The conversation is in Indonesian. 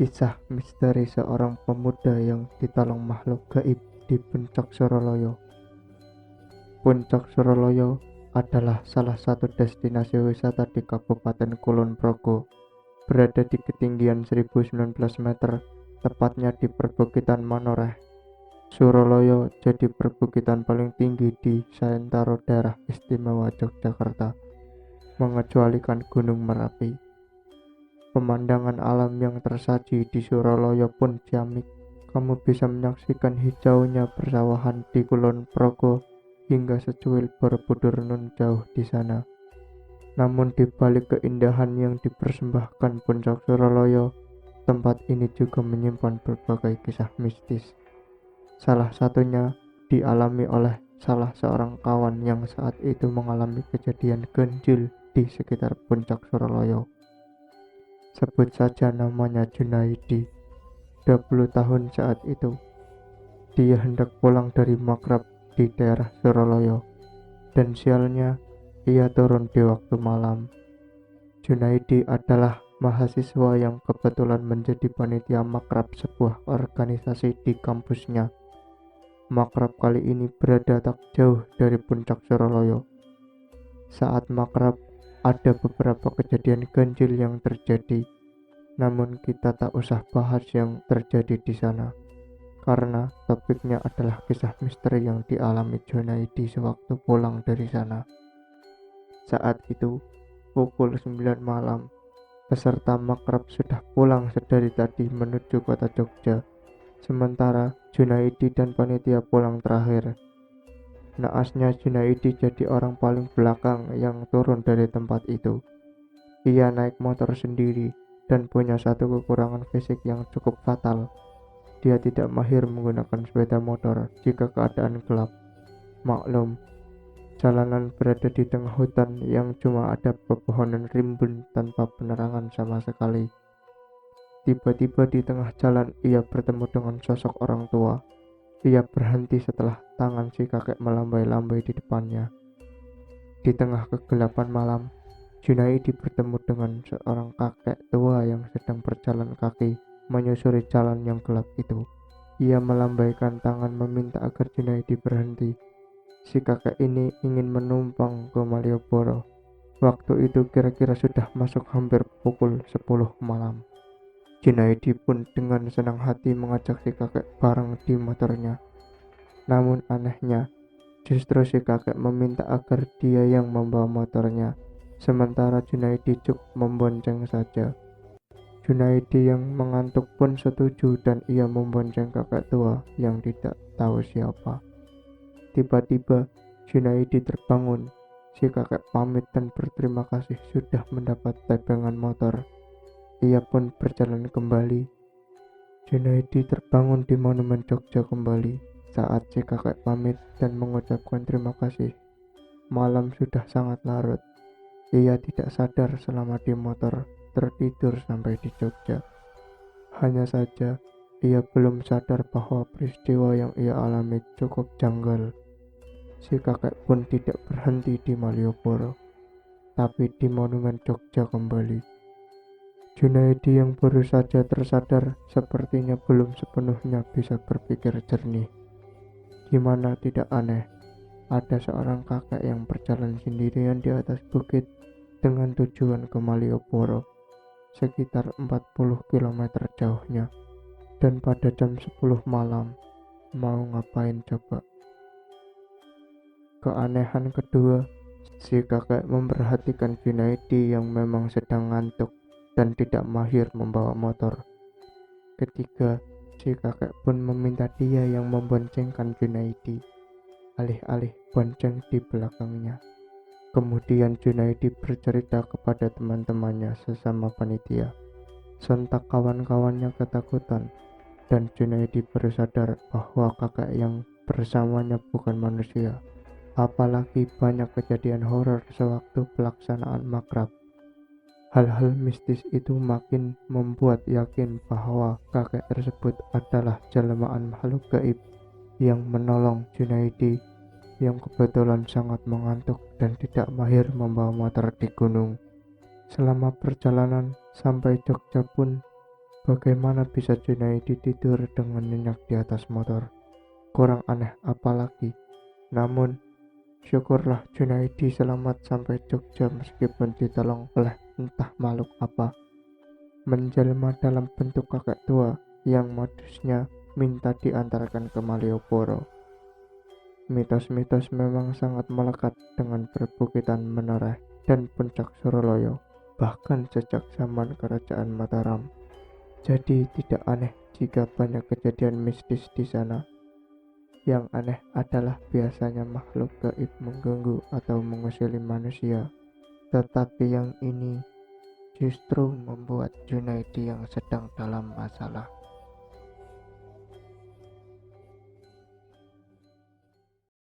Kisah misteri seorang pemuda yang ditolong makhluk gaib di Puncak Suralaya. Puncak Suralaya adalah salah satu destinasi wisata di Kabupaten Kulon Progo, berada di ketinggian 1019 meter, tepatnya di perbukitan Manoreh. Suralaya jadi perbukitan paling tinggi di seantero daerah istimewa Yogyakarta, mengecualikan Gunung Merapi. Pemandangan alam yang tersaji di Suralaya pun ciamik. Kamu bisa menyaksikan hijaunya persawahan di Kulon Progo hingga secuil Borobudur nun jauh di sana. Namun di balik keindahan yang dipersembahkan Puncak Suralaya, tempat ini juga menyimpan berbagai kisah mistis. Salah satunya dialami oleh salah seorang kawan yang saat itu mengalami kejadian ganjil di sekitar Puncak Suralaya. Sebut saja namanya Junaidi, 20 tahun saat itu. Dia hendak pulang dari makrab di daerah Suralaya, dan sialnya ia turun di waktu malam. Junaidi adalah mahasiswa yang kebetulan menjadi panitia makrab sebuah organisasi di kampusnya. Makrab kali ini berada tak jauh dari Puncak Suralaya. Saat makrab, ada beberapa kejadian ganjil yang terjadi, namun kita tak usah bahas yang terjadi di sana, karena topiknya adalah kisah misteri yang dialami Junaidi sewaktu pulang dari sana. Saat itu, pukul 9 malam, peserta makrab sudah pulang sedari tadi menuju kota Jogja, sementara Junaidi dan panitia pulang terakhir. Naasnya Junaidi jadi orang paling belakang yang turun dari tempat itu. Ia naik motor sendiri dan punya satu kekurangan fisik yang cukup fatal. Dia tidak mahir menggunakan sepeda motor jika keadaan gelap. Maklum, jalanan berada di tengah hutan yang cuma ada pepohonan rimbun tanpa penerangan sama sekali. Tiba-tiba di tengah jalan ia bertemu dengan sosok orang tua. Ia berhenti setelah tangan si kakek melambai-lambai di depannya. Di tengah kegelapan malam, Junaidi bertemu dengan seorang kakek tua yang sedang berjalan kaki menyusuri jalan yang gelap itu. Ia melambaikan tangan meminta agar Junaidi berhenti. Si kakek ini ingin menumpang ke Malioboro. Waktu itu kira-kira sudah masuk hampir pukul 10 malam. Junaidi pun dengan senang hati mengajak si kakek bareng di motornya. Namun anehnya, justru si kakek meminta agar dia yang membawa motornya, sementara Junaidi cukup membonceng saja. Junaidi yang mengantuk pun setuju dan ia membonceng kakek tua yang tidak tahu siapa. Tiba-tiba Junaidi terbangun. Si kakek pamit dan berterima kasih sudah mendapat tebengan motor. Ia pun berjalan kembali. Junaidi terbangun di Monumen Jogja kembali saat si kakek pamit dan mengucapkan terima kasih. Malam sudah sangat larut. Ia tidak sadar selama di motor, tertidur sampai di Jogja. Hanya saja, ia belum sadar bahwa peristiwa yang ia alami cukup janggal. Si kakek pun tidak berhenti di Malioboro, tapi di Monumen Jogja kembali. Junaidi yang baru saja tersadar sepertinya belum sepenuhnya bisa berpikir jernih. Gimana tidak aneh, ada seorang kakek yang berjalan sendirian di atas bukit dengan tujuan ke Malioboro, sekitar 40 km jauhnya. Dan pada jam 10 malam, mau ngapain coba? Keanehan kedua, si kakek memperhatikan Junaidi yang memang sedang ngantuk dan tidak mahir membawa motor. Ketiga, si kakek pun meminta dia yang memboncengkan Junaidi, alih-alih bonceng di belakangnya. Kemudian Junaidi bercerita kepada teman-temannya sesama panitia. Sontak kawan-kawannya ketakutan, dan Junaidi baru sadar bahwa kakek yang bersamanya bukan manusia. Apalagi banyak kejadian horor sewaktu pelaksanaan makrab. Hal-hal mistis itu makin membuat yakin bahwa kakek tersebut adalah jelmaan makhluk gaib yang menolong Junaidi yang kebetulan sangat mengantuk dan tidak mahir membawa motor di gunung. Selama perjalanan sampai Jogja pun, bagaimana bisa Junaidi tidur dengan nyenyak di atas motor? Kurang aneh apalagi. Namun, syukurlah Junaidi selamat sampai Jogja meskipun ditolong oleh entah makhluk apa, menjelma dalam bentuk kakek tua yang modusnya minta diantarkan ke Malioboro. Mitos-mitos memang sangat melekat dengan perbukitan Menoreh dan Puncak Suraloyo, bahkan sejak zaman Kerajaan Mataram. Jadi tidak aneh jika banyak kejadian mistis di sana. Yang aneh adalah biasanya makhluk gaib mengganggu atau mengusili manusia, tetapi yang ini justru membuat Junaidi yang sedang dalam masalah